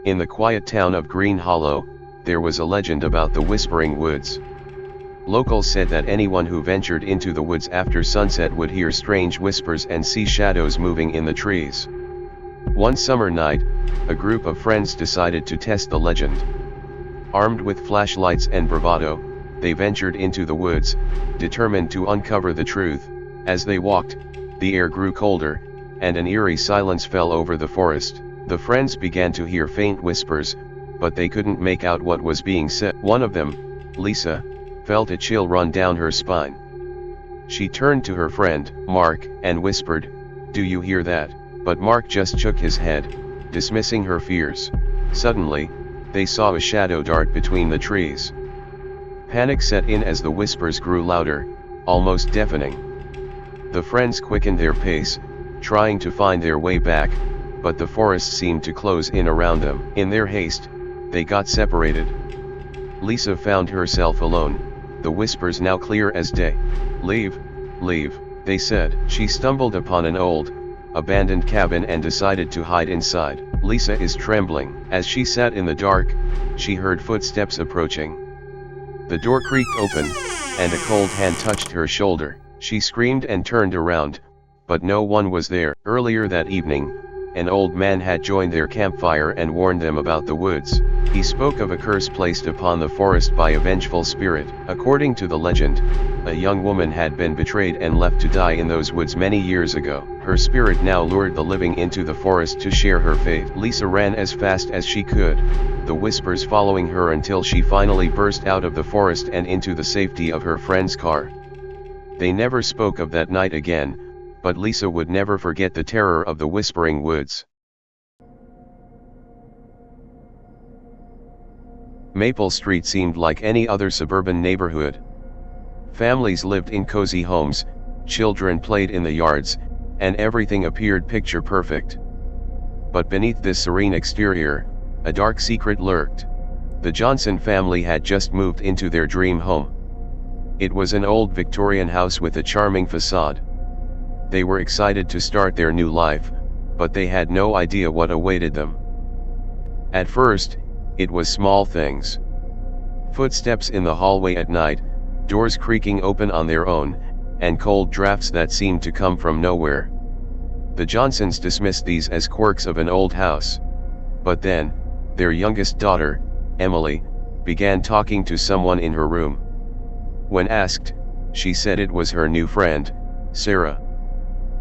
In the quiet town of Green Hollow, there was a legend about the Whispering Woods. Locals said that anyone who ventured into the woods after sunset would hear strange whispers and see shadows moving in the trees. One summer night, a group of friends decided to test the legend. Armed with flashlights and bravado, they ventured into the woods, determined to uncover the truth. As they walked, the air grew colder, and an eerie silence fell over the forest. The friends began to hear faint whispers, but they couldn't make out what was being said. One of them, Lisa, felt a chill run down her spine. She turned to her friend, Mark, and whispered, "Do you hear that?" But Mark just shook his head, dismissing her fears. Suddenly, they saw a shadow dart between the trees. Panic set in as the whispers grew louder, almost deafening. The friends quickened their pace, trying to find their way back, but the forest seemed to close in around them. In their haste, they got separated. Lisa found herself alone, the whispers now clear as day. "Leave, leave," they said. She stumbled upon an old, abandoned cabin and decided to hide inside. Lisa is trembling. As she sat in the dark, she heard footsteps approaching. The door creaked open, and a cold hand touched her shoulder. She screamed and turned around, but no one was there. Earlier that evening, an old man had joined their campfire and warned them about the woods. He spoke of a curse placed upon the forest by a vengeful spirit. According to the legend, a young woman had been betrayed and left to die in those woods many years ago. Her spirit now lured the living into the forest to share her fate. Lisa ran as fast as she could, the whispers following her until she finally burst out of the forest and into the safety of her friend's car. They never spoke of that night again, but Lisa would never forget the terror of the Whispering Woods. Maple Street seemed like any other suburban neighborhood. Families lived in cozy homes, children played in the yards, and everything appeared picture perfect. But beneath this serene exterior, a dark secret lurked. The Johnson family had just moved into their dream home. It was an old Victorian house with a charming facade. They were excited to start their new life, but they had no idea what awaited them. At first, it was small things. Footsteps in the hallway at night, doors creaking open on their own, and cold drafts that seemed to come from nowhere. The Johnsons dismissed these as quirks of an old house. But then, their youngest daughter, Emily, began talking to someone in her room. When asked, she said it was her new friend, Sarah.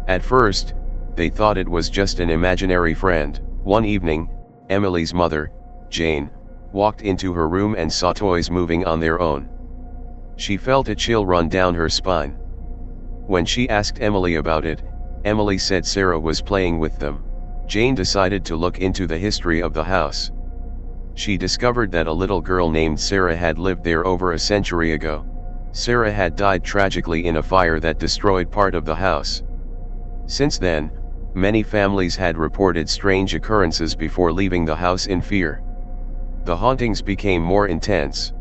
At first, they thought it was just an imaginary friend. One evening, Emily's mother, Jane, walked into her room and saw toys moving on their own. She felt a chill run down her spine. When she asked Emily about it, Emily said Sarah was playing with them. Jane decided to look into the history of the house. She discovered that a little girl named Sarah had lived there over a century ago. Sarah had died tragically in a fire that destroyed part of the house. Since then, many families had reported strange occurrences before leaving the house in fear. The hauntings became more intense.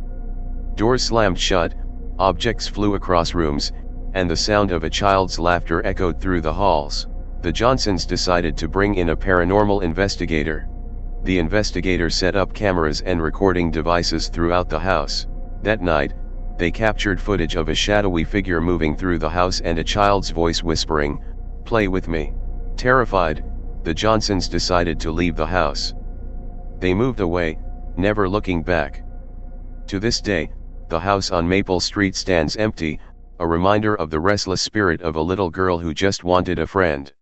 Doors slammed shut, objects flew across rooms, and the sound of a child's laughter echoed through the halls. The Johnsons decided to bring in a paranormal investigator. The investigator set up cameras and recording devices throughout the house. That night, they captured footage of a shadowy figure moving through the house and a child's voice whispering, "Play with me." Terrified, the Johnsons decided to leave the house. They moved away, never looking back. To this day, the house on Maple Street stands empty, a reminder of the restless spirit of a little girl who just wanted a friend.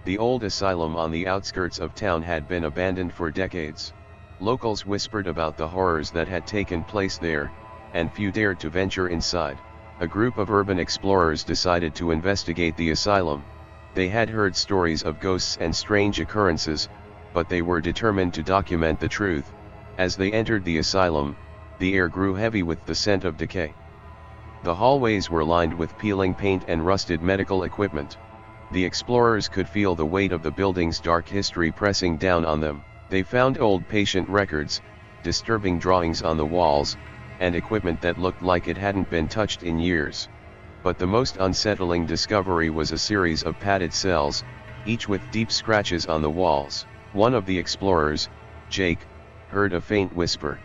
The old asylum on the outskirts of town had been abandoned for decades. Locals whispered about the horrors that had taken place there, and few dared to venture inside. A group of urban explorers decided to investigate the asylum. They had heard stories of ghosts and strange occurrences, but they were determined to document the truth. As they entered the asylum, the air grew heavy with the scent of decay. The hallways were lined with peeling paint and rusted medical equipment. The explorers could feel the weight of the building's dark history pressing down on them. They found old patient records, disturbing drawings on the walls, and equipment that looked like it hadn't been touched in years. But the most unsettling discovery was a series of padded cells, each with deep scratches on the walls. One of the explorers, Jake, heard a faint whisper.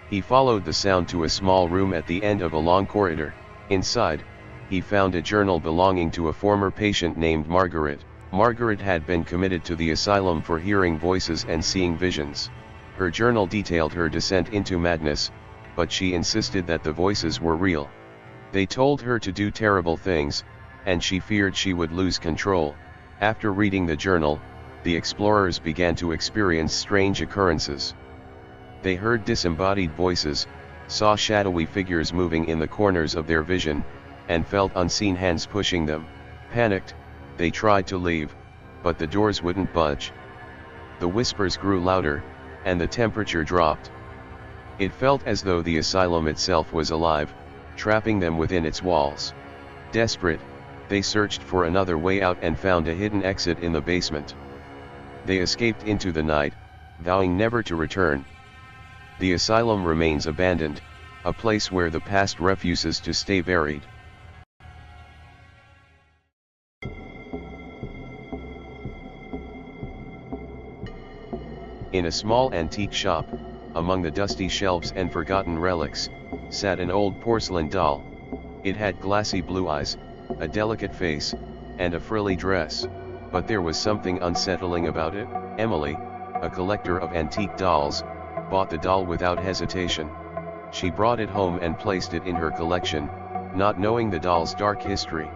He followed the sound to a small room at the end of a long corridor. Inside, he found a journal belonging to a former patient named Margaret. Margaret had been committed to the asylum for hearing voices and seeing visions. Her journal detailed her descent into madness, but she insisted that the voices were real. They told her to do terrible things, and she feared she would lose control. After reading the journal, the explorers began to experience strange occurrences. They heard disembodied voices, saw shadowy figures moving in the corners of their vision, and felt unseen hands pushing them. Panicked, they tried to leave, but the doors wouldn't budge. The whispers grew louder, and the temperature dropped. It felt as though the asylum itself was alive, trapping them within its walls. Desperate, they searched for another way out and found a hidden exit in the basement. They escaped into the night, vowing never to return. The asylum remains abandoned, a place where the past refuses to stay buried. In a small antique shop, among the dusty shelves and forgotten relics, sat an old porcelain doll. It had glassy blue eyes, a delicate face, and a frilly dress, but there was something unsettling about it. Emily, a collector of antique dolls, bought the doll without hesitation. She brought it home and placed it in her collection, not knowing the doll's dark history.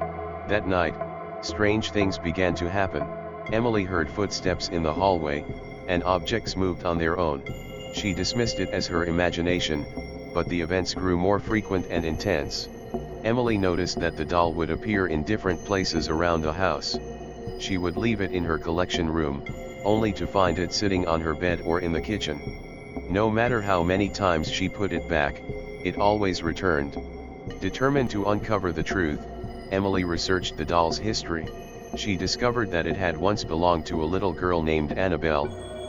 That night, strange things began to happen. Emily heard footsteps in the hallway, and objects moved on their own. She dismissed it as her imagination, but the events grew more frequent and intense. Emily noticed that the doll would appear in different places around the house. She would leave it in her collection room, only to find it sitting on her bed or in the kitchen. No matter how many times she put it back, it always returned. Determined to uncover the truth, Emily researched the doll's history. She discovered that it had once belonged to a little girl named Annabelle,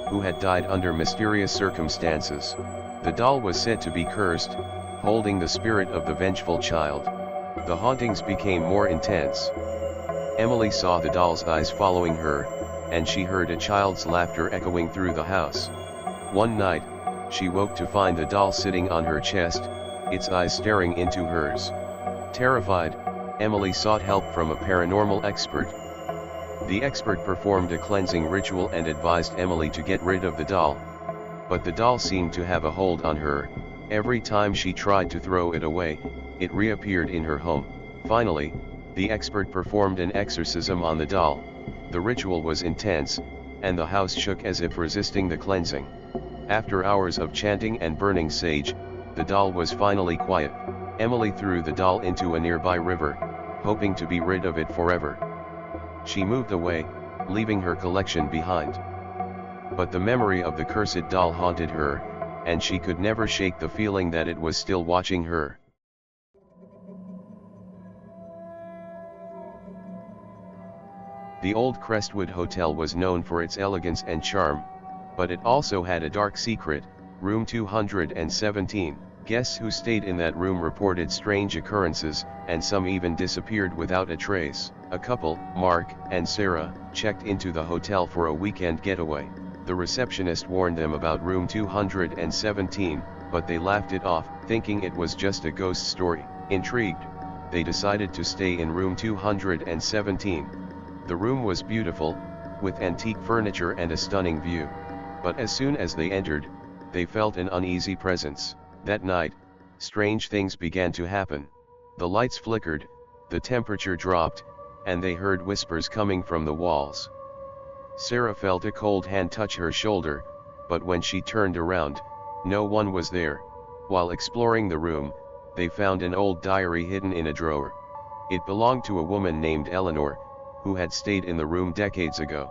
who had died under mysterious circumstances. The doll was said to be cursed, holding the spirit of the vengeful child. The hauntings became more intense. Emily saw the doll's eyes following her, and she heard a child's laughter echoing through the house. One night, she woke to find the doll sitting on her chest, its eyes staring into hers. Terrified, Emily sought help from a paranormal expert. The expert performed a cleansing ritual and advised Emily to get rid of the doll. But the doll seemed to have a hold on her. Every time she tried to throw it away, it reappeared in her home. Finally, the expert performed an exorcism on the doll. The ritual was intense, and the house shook as if resisting the cleansing. After hours of chanting and burning sage, the doll was finally quiet. Emily threw the doll into a nearby river, hoping to be rid of it forever. She moved away, leaving her collection behind. But the memory of the cursed doll haunted her, and she could never shake the feeling that it was still watching her. The old Crestwood Hotel was known for its elegance and charm, but it also had a dark secret, room 217. Guests who stayed in that room reported strange occurrences, and some even disappeared without a trace. A couple, Mark and Sarah, checked into the hotel for a weekend getaway. The receptionist warned them about room 217, but they laughed it off, thinking it was just a ghost story. Intrigued, they decided to stay in room 217. The room was beautiful, with antique furniture and a stunning view. But as soon as they entered, they felt an uneasy presence. That night, strange things began to happen. The lights flickered, the temperature dropped, and they heard whispers coming from the walls. Sarah felt a cold hand touch her shoulder, but when she turned around, no one was there. While exploring the room, they found an old diary hidden in a drawer. It belonged to a woman named Eleanor, who had stayed in the room decades ago.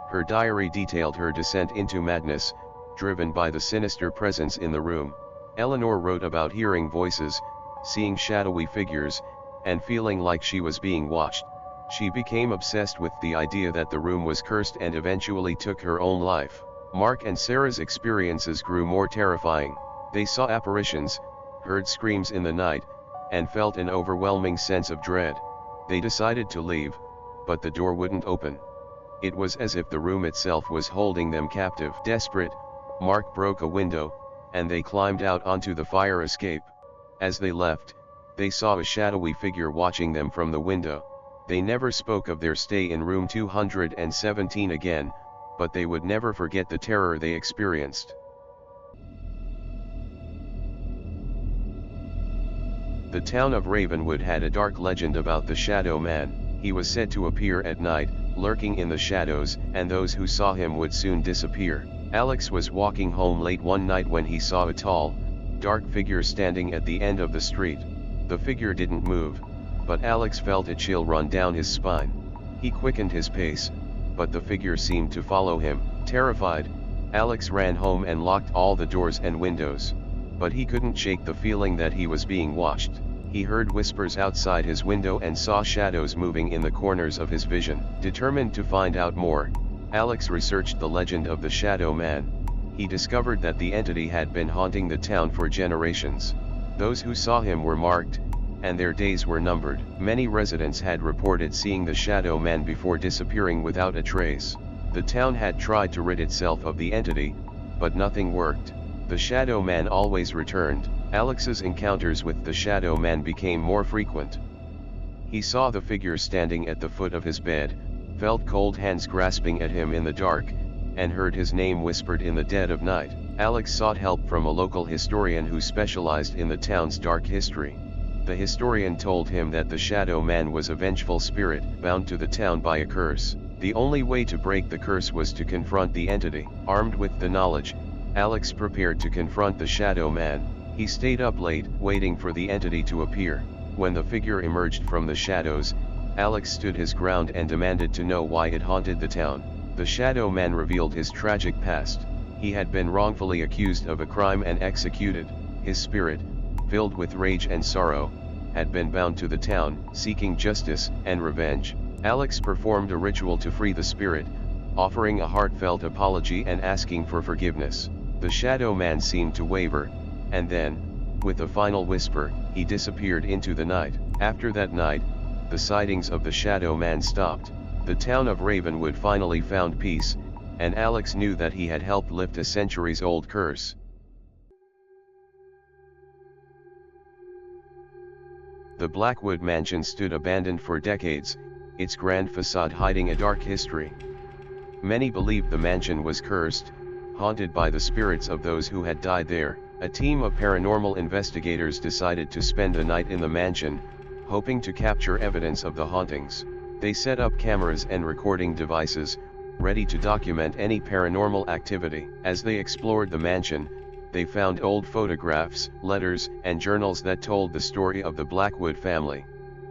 Her diary detailed her descent into madness, driven by the sinister presence in the room. Eleanor wrote about hearing voices, seeing shadowy figures, and feeling like she was being watched. She became obsessed with the idea that the room was cursed and eventually took her own life. Mark and Sarah's experiences grew more terrifying. They saw apparitions, heard screams in the night, and felt an overwhelming sense of dread. They decided to leave, but the door wouldn't open. It was as if the room itself was holding them captive. Desperate, Mark broke a window, and they climbed out onto the fire escape. As they left, they saw a shadowy figure watching them from the window. They never spoke of their stay in room 217 again, but they would never forget the terror they experienced. The town of Ravenwood had a dark legend about the Shadow Man. He was said to appear at night, lurking in the shadows, and those who saw him would soon disappear. Alex was walking home late one night when he saw a tall, dark figure standing at the end of the street. The figure didn't move, but Alex felt a chill run down his spine. He quickened his pace, but the figure seemed to follow him. Terrified, Alex ran home and locked all the doors and windows. But he couldn't shake the feeling that he was being watched. He heard whispers outside his window and saw shadows moving in the corners of his vision. Determined to find out more, Alex researched the legend of the Shadow Man. He discovered that the entity had been haunting the town for generations. Those who saw him were marked, and their days were numbered. Many residents had reported seeing the Shadow Man before disappearing without a trace. The town had tried to rid itself of the entity, but nothing worked. The Shadow Man always returned. Alex's encounters with the Shadow Man became more frequent. He saw the figure standing at the foot of his bed, felt cold hands grasping at him in the dark, and heard his name whispered in the dead of night. Alex sought help from a local historian who specialized in the town's dark history. The historian told him that the Shadow Man was a vengeful spirit bound to the town by a curse. The only way to break the curse was to confront the entity. Armed with the knowledge, Alex prepared to confront the Shadow Man. He stayed up late, waiting for the entity to appear. When the figure emerged from the shadows, Alex stood his ground and demanded to know why it haunted the town. The Shadow Man revealed his tragic past. He had been wrongfully accused of a crime and executed. His spirit, filled with rage and sorrow, had been bound to the town, seeking justice and revenge. Alex performed a ritual to free the spirit, offering a heartfelt apology and asking for forgiveness. The Shadow Man seemed to waver, and then, with a final whisper, he disappeared into the night. After that night, the sightings of the Shadow Man stopped. The town of Ravenwood finally found peace, and Alex knew that he had helped lift a centuries-old curse. The Blackwood mansion stood abandoned for decades, its grand facade hiding a dark history. Many believed the mansion was cursed, haunted by the spirits of those who had died there. A team of paranormal investigators decided to spend the night in the mansion, hoping to capture evidence of the hauntings. They set up cameras and recording devices, ready to document any paranormal activity. As they explored the mansion, they found old photographs, letters, and journals that told the story of the Blackwood family.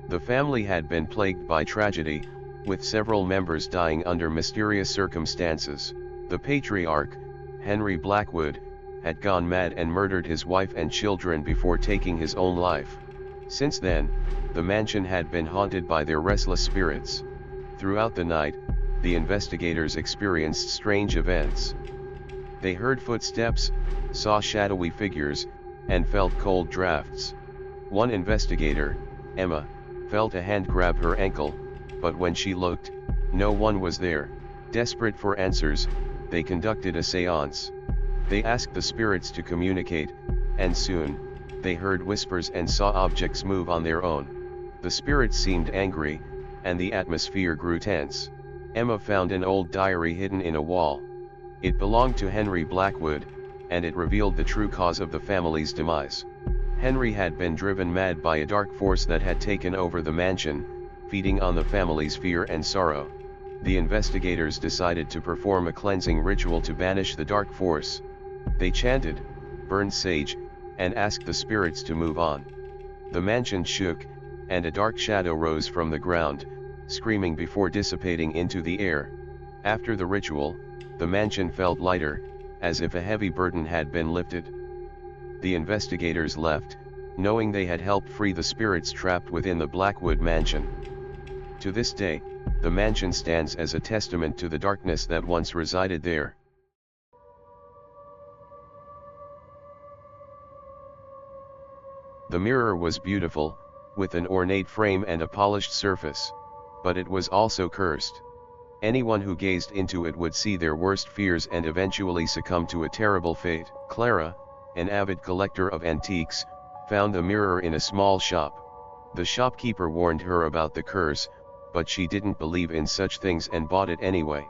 The family had been plagued by tragedy, with several members dying under mysterious circumstances. The patriarch, Henry Blackwood, had gone mad and murdered his wife and children before taking his own life. Since then, the mansion had been haunted by their restless spirits. Throughout the night, the investigators experienced strange events. They heard footsteps, saw shadowy figures, and felt cold drafts. One investigator, Emma, felt a hand grab her ankle, but when she looked, no one was there. Desperate for answers, they conducted a séance. They asked the spirits to communicate, and soon, they heard whispers and saw objects move on their own. The spirits seemed angry, and the atmosphere grew tense. Emma found an old diary hidden in a wall. It belonged to Henry Blackwood, and it revealed the true cause of the family's demise. Henry had been driven mad by a dark force that had taken over the mansion, feeding on the family's fear and sorrow. The investigators decided to perform a cleansing ritual to banish the dark force. They chanted, burned sage, and asked the spirits to move on. The mansion shook, and a dark shadow rose from the ground, screaming before dissipating into the air. After the ritual, the mansion felt lighter, as if a heavy burden had been lifted. The investigators left, knowing they had helped free the spirits trapped within the Blackwood mansion. To this day, the mansion stands as a testament to the darkness that once resided there. The mirror was beautiful, with an ornate frame and a polished surface. But it was also cursed. Anyone who gazed into it would see their worst fears and eventually succumb to a terrible fate. Clara, an avid collector of antiques, found the mirror in a small shop. The shopkeeper warned her about the curse, but she didn't believe in such things and bought it anyway.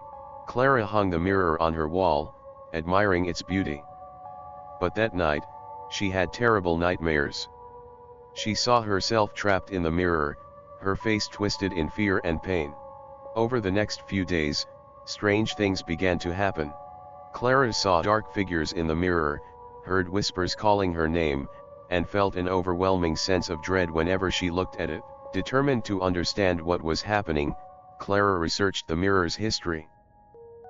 Clara hung the mirror on her wall, admiring its beauty. But that night, she had terrible nightmares. She saw herself trapped in the mirror, her face twisted in fear and pain. Over the next few days, strange things began to happen. Clara saw dark figures in the mirror, heard whispers calling her name, and felt an overwhelming sense of dread whenever she looked at it. Determined to understand what was happening, Clara researched the mirror's history.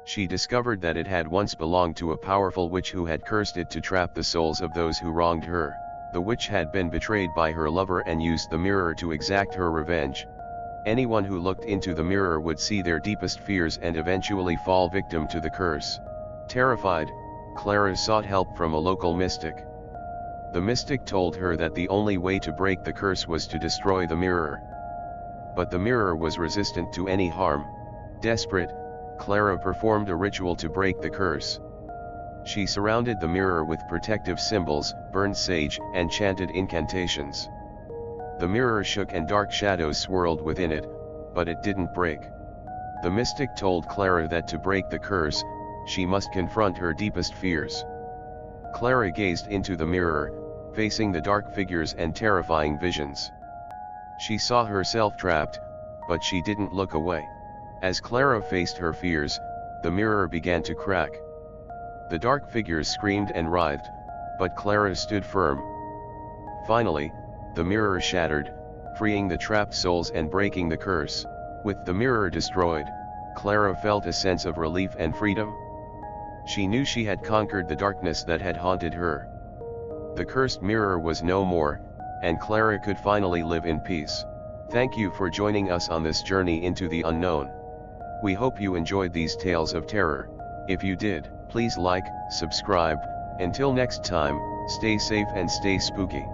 She discovered that it had once belonged to a powerful witch who had cursed it to trap the souls of those who wronged her. The witch had been betrayed by her lover and used the mirror to exact her revenge. Anyone who looked into the mirror would see their deepest fears and eventually fall victim to the curse. Terrified, Clara sought help from a local mystic. The mystic told her that the only way to break the curse was to destroy the mirror. But the mirror was resistant to any harm. Desperate, Clara performed a ritual to break the curse. She surrounded the mirror with protective symbols, burned sage, and chanted incantations. The mirror shook and dark shadows swirled within it, but it didn't break. The mystic told Clara that to break the curse, she must confront her deepest fears. Clara gazed into the mirror, facing the dark figures and terrifying visions. She saw herself trapped, but she didn't look away. As Clara faced her fears, the mirror began to crack. The dark figures screamed and writhed, but Clara stood firm. Finally, the mirror shattered, freeing the trapped souls and breaking the curse. With the mirror destroyed, Clara felt a sense of relief and freedom. She knew she had conquered the darkness that had haunted her. The cursed mirror was no more, and Clara could finally live in peace. Thank you for joining us on this journey into the unknown. We hope you enjoyed these tales of terror. If you did, please like, subscribe. Until next time, stay safe and stay spooky.